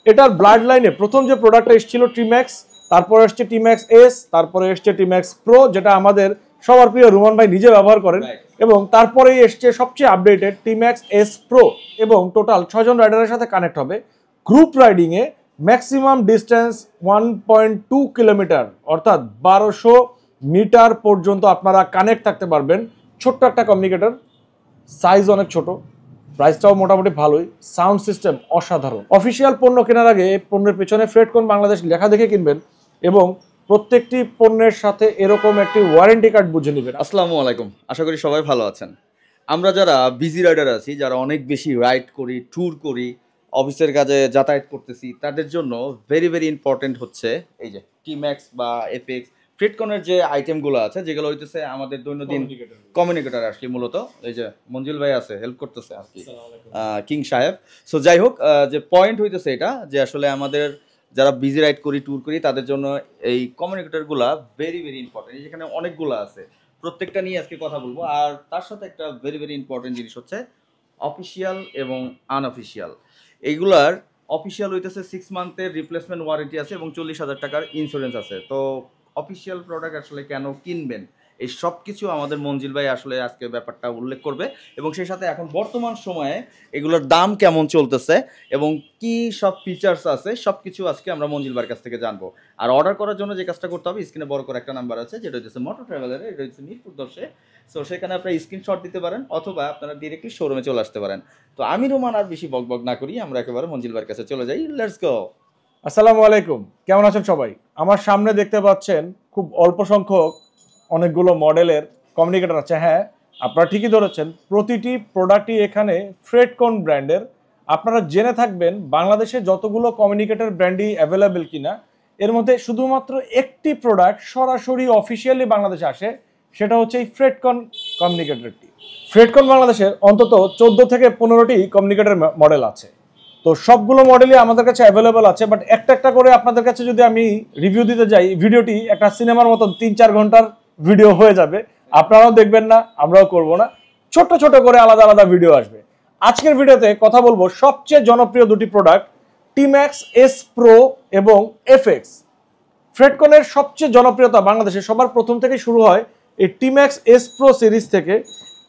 এটার ব্লাড লাইনে প্রথম যে প্রোডাক্টটা এসেছিল টিম্যাক্স, তারপরে এসছে টিম্যাক্স এস, তারপরে এসছে টিম্যাক্স প্রো, যেটা আমাদের সবার প্রিয় রুমান ভাই নিজে ব্যবহার করেন, এবং তারপরেই এসছে সবচেয়ে আপডেটেড টিম্যাক্স এস প্রো। এবং টোটাল 6 জন রাইডারের সাথে কানেক্ট হবে গ্রুপ রাইডিংয়ে। ম্যাক্সিমাম ডিস্টেন্স 1.2 কিলোমিটার, অর্থাৎ 1200 মিটার পর্যন্ত আপনারা কানেক্ট থাকতে পারবেন। ছোট্ট একটা কমিউনিকেটর, সাইজ অনেক ছোট, প্রাইসটাও মোটামুটি ভালোই, সাউন্ড সিস্টেম অসাধারণ। অফিসিয়াল পণ্য কেনার আগে পণ্যের পেছনে ফ্রেডকন বাংলাদেশ লেখা দেখে কিনবেন এবং প্রত্যেকটি পণ্যের সাথে এরকম একটি ওয়ারেন্টি কার্ড বুঝে নেবেন। আসসালামু আলাইকুম, আশা করি সবাই ভালো আছেন। আমরা যারা বিজি রাইডার আছি, যারা অনেক বেশি রাইড করি, ট্যুর করি, অফিসের কাজে যাতায়াত করতেছি, তাদের জন্য ভেরি ভেরি ইম্পর্টেন্ট হচ্ছে এই যে টিম্যাক্স বা এফএক্স ফ্রেডকনের যে আইটেমগুলো আছে, যেগুলো হইতেছে আমাদের দৈনন্দিন কমিউনিকেটর আর কি। মূলত এই যে মঞ্জুল ভাই আছে, হেল্প করতেছে আর কি, কিং সাহেব। সো যাই হোক, যে পয়েন্ট হইতেছে এটা যে আসলে আমাদের যারা বিজি রাইড করি, ট্যুর করি, তাদের জন্য এই কমিউনিকেটরগুলো ভেরি ভেরি ইম্পর্টেন্ট। যেখানে অনেকগুলো আছে, প্রত্যেকটা নিয়ে আজকে কথা বলবো। আর তার সাথে একটা ভেরি ভেরি ইম্পর্টেন্ট জিনিস হচ্ছে অফিসিয়াল এবং আনঅফিসিয়াল। এইগুলার অফিসিয়াল হইতেছে 6 মান্থের রিপ্লেসমেন্ট ওয়ারেন্টি আছে এবং 40,000 টাকার ইন্স্যুরেন্স আছে। তো অফিসিয়াল প্রোডাক্ট আসলে কেন কিনবেন, এই সব কিছু আমাদের মঞ্জিল ভাই আসলে আজকে ব্যাপারটা উল্লেখ করবে, এবং সেই সাথে এখন বর্তমান সময়ে এগুলোর দাম কেমন চলতেছে এবং কি সব ফিচার্স আছে, সব কিছু আজকে আমরা মঞ্জিল ভাইয়ের কাছ থেকে জানবো। আর অর্ডার করার জন্য যে কাজটা করতে হবে, স্ক্রিনে বড় করে একটা নাম্বার আছে, যেটা হচ্ছে মোটর ট্রাভেলারের, এটা হচ্ছে মিরপুর 10-এ। সো সেখানে আপনারা স্ক্রিনশট দিতে পারেন অথবা আপনারা ডিরেক্টলি শোরুমে চলে আসতে পারেন। তো আমি রোমান আর বেশি বকবক না করি, আমরা একেবারে মঞ্জিল ভাইয়ের কাছে চলে যাই। Let's go. আসসালামু আলাইকুম, কেমন আছেন সবাই? আমার সামনে দেখতে পাচ্ছেন খুব অল্প সংখ্যক অনেকগুলো মডেলের কমিউনিকেটর আছে। হ্যাঁ, আপনারা ঠিকই ধরেছেন, প্রতিটি প্রোডাক্টই এখানে ফ্রেডকন ব্র্যান্ডের। আপনারা জেনে থাকবেন বাংলাদেশে যতগুলো কমিউনিকেটর ব্র্যান্ডই অ্যাভেলেবেল কিনা, এর মধ্যে শুধুমাত্র একটি প্রোডাক্ট সরাসরি অফিসিয়ালি বাংলাদেশে আসে, সেটা হচ্ছে এই ফ্রেডকন কমিউনিকেটরটি। ফ্রেডকন বাংলাদেশের অন্তত 14 থেকে 15টি কমিউনিকেটর মডেল আছে। তো সবগুলো মডেলই আমাদের কাছে অ্যাভেলেবেল আছে, বাট একটা একটা করে আপনাদের কাছে যদি আমি রিভিউ দিতে যাই, ভিডিওটি একটা সিনেমার মতন 3-4 ঘন্টার ভিডিও হয়ে যাবে। আপনারাও দেখবেন না, আমরাও করব না, ছোট ছোট করে আলাদা আলাদা ভিডিও আসবে। আজকের ভিডিওতে কথা বলবো সবচেয়ে জনপ্রিয় দুটি প্রোডাক্ট, টিম্যাক্স এস প্রো এবং এফএক্স। ফ্রেডকনের সবচেয়ে জনপ্রিয়তা বাংলাদেশে সবার প্রথম থেকে শুরু হয় এই টিম্যাক্স এস প্রো সিরিজ থেকে।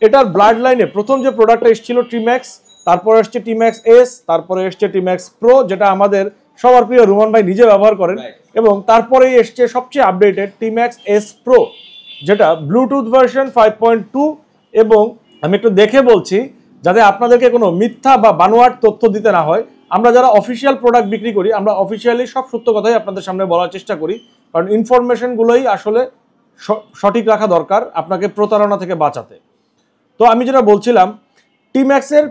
এটার ব্লাড লাইনে প্রথম যে প্রোডাক্টটা এসেছিল টিম্যাক্স, তারপরে এসছে টিম্যাক্স এস, তারপরে এসছে টিম্যাক্স প্রো, যেটা আমাদের সবার প্রিয় রুমান ভাই নিজে ব্যবহার করেন, এবং তারপরেই এসছে সবচেয়ে আপডেটেড টিম্যাক্স এস প্রো, যেটা ব্লুটুথ ভার্সন 5.2। এবং আমি একটু দেখে বলছি যাতে আপনাদেরকে কোনো মিথ্যা বা বানোয়াট তথ্য দিতে না হয়। আমরা যারা অফিসিয়াল প্রোডাক্ট বিক্রি করি, আমরা অফিসিয়ালি সব সত্য কথাই আপনাদের সামনে বলার চেষ্টা করি, কারণ ইনফরমেশনগুলোই আসলে সঠিক রাখা দরকার আপনাকে প্রতারণা থেকে বাঁচাতে। তো আমি যেটা বলছিলাম, টিম্যাক্সের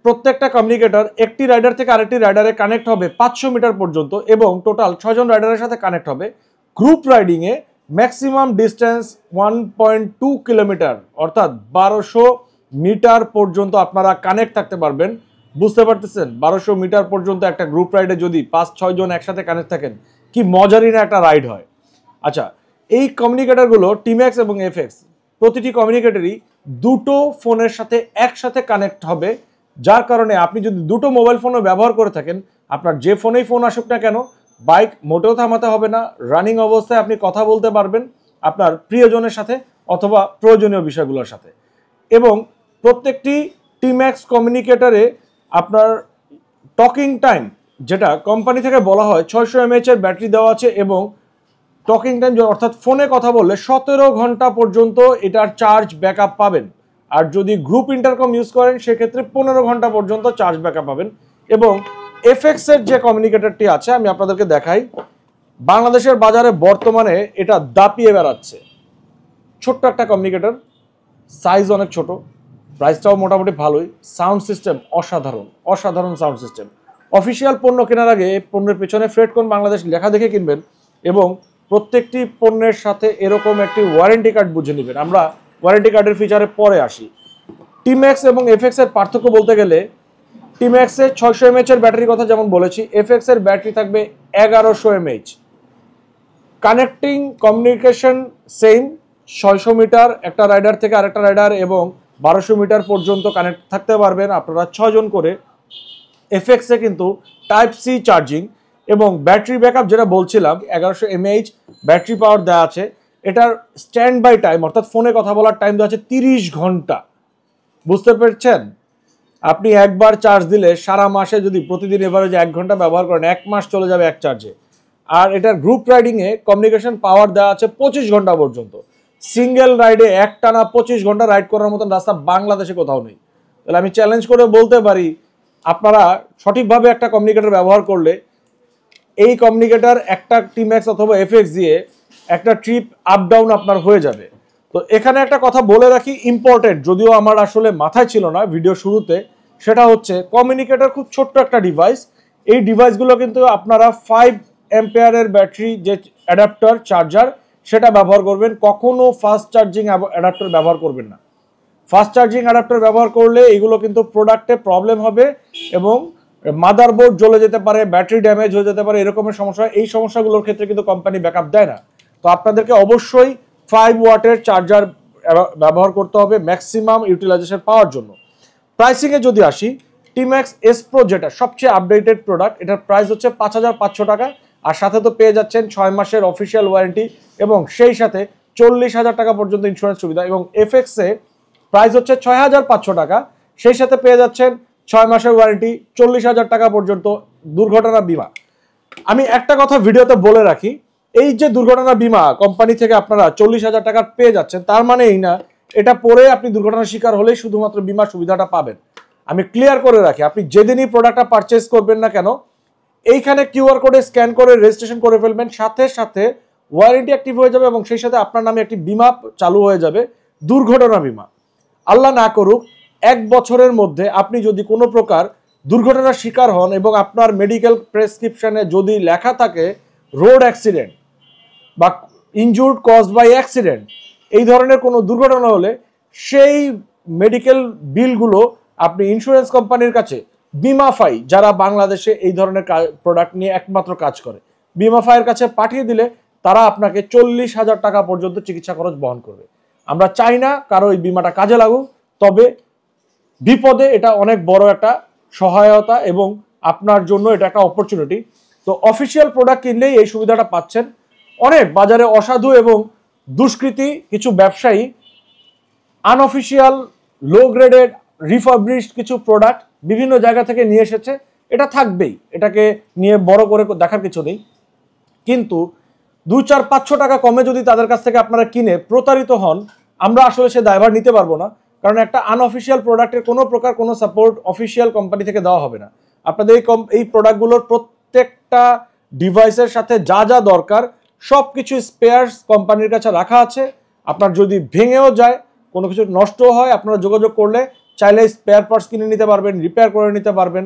প্রত্যেকটা কমিউনিকেটর একটি রাইডার থেকে আরেকটি রাইডারে কানেক্ট হবে 500 মিটার পর্যন্ত, এবং টোটাল 6 জন রাইডারের সাথে কানেক্ট হবে গ্রুপ রাইডিংয়ে। ম্যাক্সিমাম ডিস্টেন্স 1.2 কিলোমিটার, অর্থাৎ 1200 মিটার পর্যন্ত আপনারা কানেক্ট থাকতে পারবেন। বুঝতে পারতেছেন, 1200 মিটার পর্যন্ত একটা গ্রুপ রাইডে যদি 5-6 জন একসাথে কানেক্ট থাকেন, কি মজারই না একটা রাইড হয়। আচ্ছা, এই কমিউনিকেটরগুলো টিম্যাক্স এবং এফএক্স প্রতিটি কমিউনিকেটরই দুটো ফোনের সাথে একসাথে কানেক্ট হবে, যার কারণে আপনি যদি দুটো মোবাইল ফোনও ব্যবহার করে থাকেন, আপনার যে ফোনেই ফোন আসুক না কেন, বাইক মোটেও থামাতে হবে না, রানিং অবস্থায় আপনি কথা বলতে পারবেন আপনার প্রিয়জনের সাথে অথবা প্রয়োজনীয় বিষয়গুলোর সাথে। এবং প্রত্যেকটি টিম্যাক্স কমিউনিকেটরে আপনার টকিং টাইম, যেটা কোম্পানি থেকে বলা হয় 600 mAh এর ব্যাটারি দেওয়া আছে, এবং টকিং টাইম অর্থাৎ ফোনে কথা বললে 17 ঘন্টা পর্যন্ত এটার চার্জ ব্যাকআপ পাবেন। আর যদি গ্রুপ ইন্টারকম ইউজ করেন সেক্ষেত্রে 15 ঘন্টা পর্যন্ত চার্জ ব্যাকআপ পাবেন। এবং এফএক্স এর যে কমিউনিকেটরটি আছে আমি আপনাদেরকে দেখাই, বাংলাদেশের বাজারে বর্তমানে এটা দাপিয়ে বেড়াচ্ছে। ছোট্ট একটা কমিউনিকেটর, সাইজ অনেক ছোট, প্রাইসটাও মোটামুটি ভালোই, সাউন্ড সিস্টেম অসাধারণ, অসাধারণ সাউন্ড সিস্টেম। অফিসিয়াল পণ্য কেনার আগে পণ্যের পেছনে ফ্রেডকন বাংলাদেশ লেখা দেখে কিনবেন এবং প্রত্যেকটি পণ্যের সাথে এরকম একটি ওয়ারেন্টি কার্ড বুঝে নেবেন। আমরা ওয়ারেন্টি কার্ডের ফিচারে পরে আসি। টিম্যাক্স এবং এফএক্স এর পার্থক্য বলতে গেলে, টিম্যাক্সের 600 mAh এর ব্যাটারির কথা যেমন বলেছি, এফএক্স এর ব্যাটারি থাকবে 1100 mAh। Connecting communication same, 600 metre একটা রাইডার থেকে আরেকটা রাইডার, এবং 1200 মিটার পর্যন্ত কানেক্ট থাকতে পারবেন আপনারা 6 জন করে। এফএক্সে কিন্তু টাইপ সি চার্জিং এবং ব্যাটারি ব্যাকআপ যেটা বলছিলাম 1100 mAh ব্যাটারি পাওয়ার দেওয়া আছে। এটার স্ট্যান্ড বাই টাইম অর্থাৎ ফোনে কথা বলার টাইম দেওয়া আছে 30 ঘন্টা। বুঝতে পেরেছেন? আপনি একবার চার্জ দিলে সারা মাসে যদি প্রতিদিন এভারেজে 1 ঘন্টা ব্যবহার করেন 1 মাস চলে যাবে এক চার্জে। আর এটার গ্রুপ রাইডিংয়ে কমিউনিকেশন পাওয়ার দেওয়া আছে 25 ঘন্টা পর্যন্ত। সিঙ্গেল রাইডে একটানা 25 ঘন্টা রাইড করার মতন রাস্তা বাংলাদেশে কোথাও নেই। তাহলে আমি চ্যালেঞ্জ করে বলতে পারি আপনারা সঠিকভাবে একটা কমিউনিকেটর ব্যবহার করলে এই কমিউনিকেটর একটা টিম্যাক্স অথবা এফএক্স দিয়ে একটা ট্রিপ আপ ডাউন আপনার হয়ে যাবে। তো এখানে একটা কথা বলে রাখি ইম্পর্টেন্ট, যদিও আমার আসলে মাথায় ছিল না ভিডিও শুরুতে, সেটা হচ্ছে কমিউনিকেটর খুব ছোট্ট একটা ডিভাইস। এই ডিভাইসগুলো কিন্তু আপনারা 5 অ্যাম্পিয়ারের ব্যাটারি যে অ্যাডাপ্টার চার্জার সেটা ব্যবহার করবেন, কখনো ফাস্ট চার্জিং অ্যাডাপ্টার ব্যবহার করবেন না। ফাস্ট চার্জিং অ্যাডাপ্টার ব্যবহার করলে এগুলো কিন্তু প্রোডাক্টে প্রবলেম হবে এবং মাদারবোর্ড জ্বলে যেতে পারে, ব্যাটারি ড্যামেজ হয়ে যেতে পারে, এরকমের সমস্যা। এই সমস্যাগুলোর ক্ষেত্রে কিন্তু কোম্পানি ব্যাকআপ দেয় না। তো আপনাদেরকে অবশ্যই 5 ওয়াটের চার্জার ব্যবহার করতে হবে ম্যাক্সিমাম ইউটিলাইজেশন পাওয়ার জন্য। প্রাইসিংয়ে যদি আসি, টিম্যাক্স এস প্রো যেটা সবচেয়ে আপডেটেড প্রোডাক্ট, এটার প্রাইস হচ্ছে 5500 টাকা। আর সাথে তো পেয়ে যাচ্ছেন 6 মাসের অফিসিয়াল ওয়ারেন্টি এবং সেই সাথে 40,000 টাকা পর্যন্ত ইন্স্যুরেন্স সুবিধা। এবং এফএক্সে প্রাইস হচ্ছে 6500 টাকা, সেই সাথে পেয়ে যাচ্ছেন 6 মাসের ওয়ারেন্টি, 40,000 টাকা পর্যন্ত দুর্ঘটনা বীমা। আমি একটা কথা ভিডিওতে বলে রাখি, এই যে দুর্ঘটনা বীমা কোম্পানি থেকে আপনারা 40,000 টাকা পেয়ে যাচ্ছেন, তার মানে এই না এটা পরে আপনি দুর্ঘটনার শিকার হলেই শুধুমাত্র বীমা সুবিধাটা পাবেন। আমি ক্লিয়ার করে রাখি, আপনি যেদিনই প্রোডাক্টটা পারচেস করবেন না কেন, এইখানে কিউআর কোডে স্ক্যান করে রেজিস্ট্রেশন করে ফেলবেন, সাথে সাথে ওয়ারেন্টি অ্যাক্টিভ হয়ে যাবে এবং সেই সাথে আপনার নামে একটি বীমা চালু হয়ে যাবে, দুর্ঘটনা বীমা। আল্লাহ না করুক 1 বছরের মধ্যে আপনি যদি কোনো প্রকার দুর্ঘটনার শিকার হন এবং আপনার মেডিকেল প্রেসক্রিপশনে যদি লেখা থাকে রোড অ্যাক্সিডেন্ট বা ইনজুর্ড কজড বাই অ্যাক্সিডেন্ট, এই ধরনের কোনো দুর্ঘটনা হলে সেই মেডিকেল বিলগুলো আপনি ইন্স্যুরেন্স কোম্পানির কাছে বিমাফাই, যারা বাংলাদেশে এই ধরনের প্রোডাক্ট নিয়ে একমাত্র কাজ করে, বিমাফাইয়ের কাছে পাঠিয়ে দিলে তারা আপনাকে 40,000 টাকা পর্যন্ত চিকিৎসা খরচ বহন করবে। আমরা চাই না কারো এই বিমাটা কাজে লাগুক, তবে বিপদে এটা অনেক বড় একটা সহায়তা এবং আপনার জন্য এটা একটা অপরচুনিটি। তো অফিসিয়াল প্রোডাক্ট কিনলেই এই সুবিধাটা পাচ্ছেন। অনেক বাজারে অসাধু এবং দুষ্কৃতী কিছু ব্যবসায়ী আনঅফিসিয়াল লো গ্রেডেড রিফার্বিশড কিছু প্রোডাক্ট বিভিন্ন জায়গা থেকে নিয়ে এসেছে, এটা থাকবেই, এটাকে নিয়ে বড় করে দেখার কিছু নেই। কিন্তু 2-4-500 টাকা কমে যদি তাদের কাছ থেকে আপনারা কিনে প্রতারিত হন, আমরা আসলে সে দায়ভার নিতে পারবো না, কারণ একটা আনঅফিসিয়াল প্রোডাক্টের কোনো প্রকার কোনো সাপোর্ট অফিসিয়াল কোম্পানি থেকে দেওয়া হবে না। আপনাদের এই প্রোডাক্টগুলোর প্রত্যেকটা ডিভাইসের সাথে যা যা দরকার সব কিছু স্পেয়ার্স কোম্পানির কাছে রাখা আছে। আপনার যদি ভেঙেও যায়, কোনো কিছু নষ্ট হয়, আপনারা যোগাযোগ করলে চাইলে স্পেয়ার পার্টস কিনে নিতে পারবেন, রিপেয়ার করে নিতে পারবেন,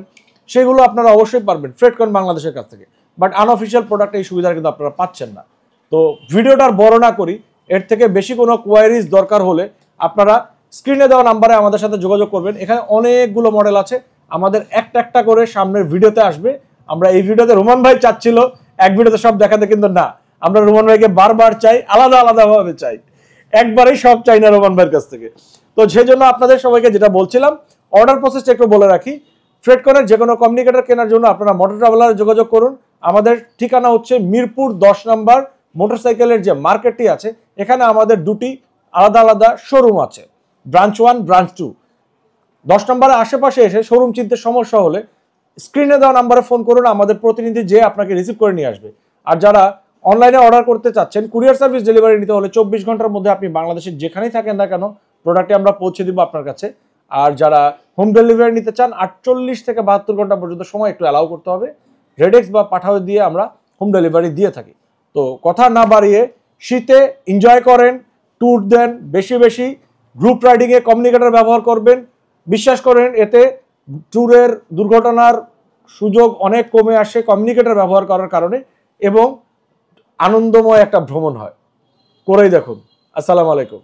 সেগুলো আপনারা অবশ্যই পারবেন ফ্রেডকন বাংলাদেশের কাছ থেকে। বাট আনঅফিসিয়াল প্রোডাক্ট এই সুবিধা কিন্তু আপনারা পাচ্ছেন না। তো ভিডিওটার বড় না করি, এর থেকে বেশি কোনো কোয়ারিজ দরকার হলে আপনারা স্ক্রিনে দেওয়া নাম্বারে আমাদের সাথে যোগাযোগ করবেন। এখানে অনেকগুলো মডেল আছে, আমাদের একটা একটা করে সামনের ভিডিওতে আসবে। আমরা এই ভিডিওতে রোমান ভাই চাচ্ছিল এক ভিডিওতে সব দেখাতে, কিন্তু না, আমরা রোমান ভাইকে বারবার চাই, আলাদা আলাদাভাবে চাই, একবারেই সব চাই না রোমান ভাইয়ের কাছ থেকে। তো সেই জন্য আপনাদের সবাইকে যেটা বলছিলাম, অর্ডার প্রসেসটা একটু বলে রাখি। ফ্রেডকনের যে কোনো কমিউনিকেটর কেনার জন্য আপনারা মোটর ট্রাভেলারে যোগাযোগ করুন। আমাদের ঠিকানা হচ্ছে মিরপুর 10 নম্বর মোটরসাইকেলের যে মার্কেটটি আছে, এখানে আমাদের দুটি আলাদা আলাদা শোরুম আছে, ব্রাঞ্চ 1 ব্রাঞ্চ 2। 10 নম্বরের আশেপাশে এসে শোরুম চিনতে সমস্যা হলে স্ক্রিনে দেওয়া নাম্বারে ফোন করুন, আমাদের প্রতিনিধি যে আপনাকে রিসিভ করে নিয়ে আসবে। আর যারা অনলাইনে অর্ডার করতে চাচ্ছেন, কুরিয়ার সার্ভিস ডেলিভারি নিতে হলে 24 ঘন্টার মধ্যে আপনি বাংলাদেশের যেখানেই থাকেন না কেন প্রোডাক্টটি আমরা পৌঁছে দিব আপনার কাছে। আর যারা হোম ডেলিভারি নিতে চান 48 থেকে 72 ঘন্টা পর্যন্ত সময় একটু অ্যালাউ করতে হবে। রেডেক্স বা পাঠাও দিয়ে আমরা হোম ডেলিভারি দিয়ে থাকি। তো কথা না বাড়িয়ে শীতে এনজয় করেন, ট্যুর দেন, বেশি বেশি গ্রুপ রাইডিংয়ে কমিউনিকেটর ব্যবহার করবেন। বিশ্বাস করেন এতে ট্যুরের দুর্ঘটনার সুযোগ অনেক কমে আসে কমিউনিকেটর ব্যবহার করার কারণে, এবং আনন্দময় একটা ভ্রমণ হয়। করেই দেখুন। আসসালামু আলাইকুম।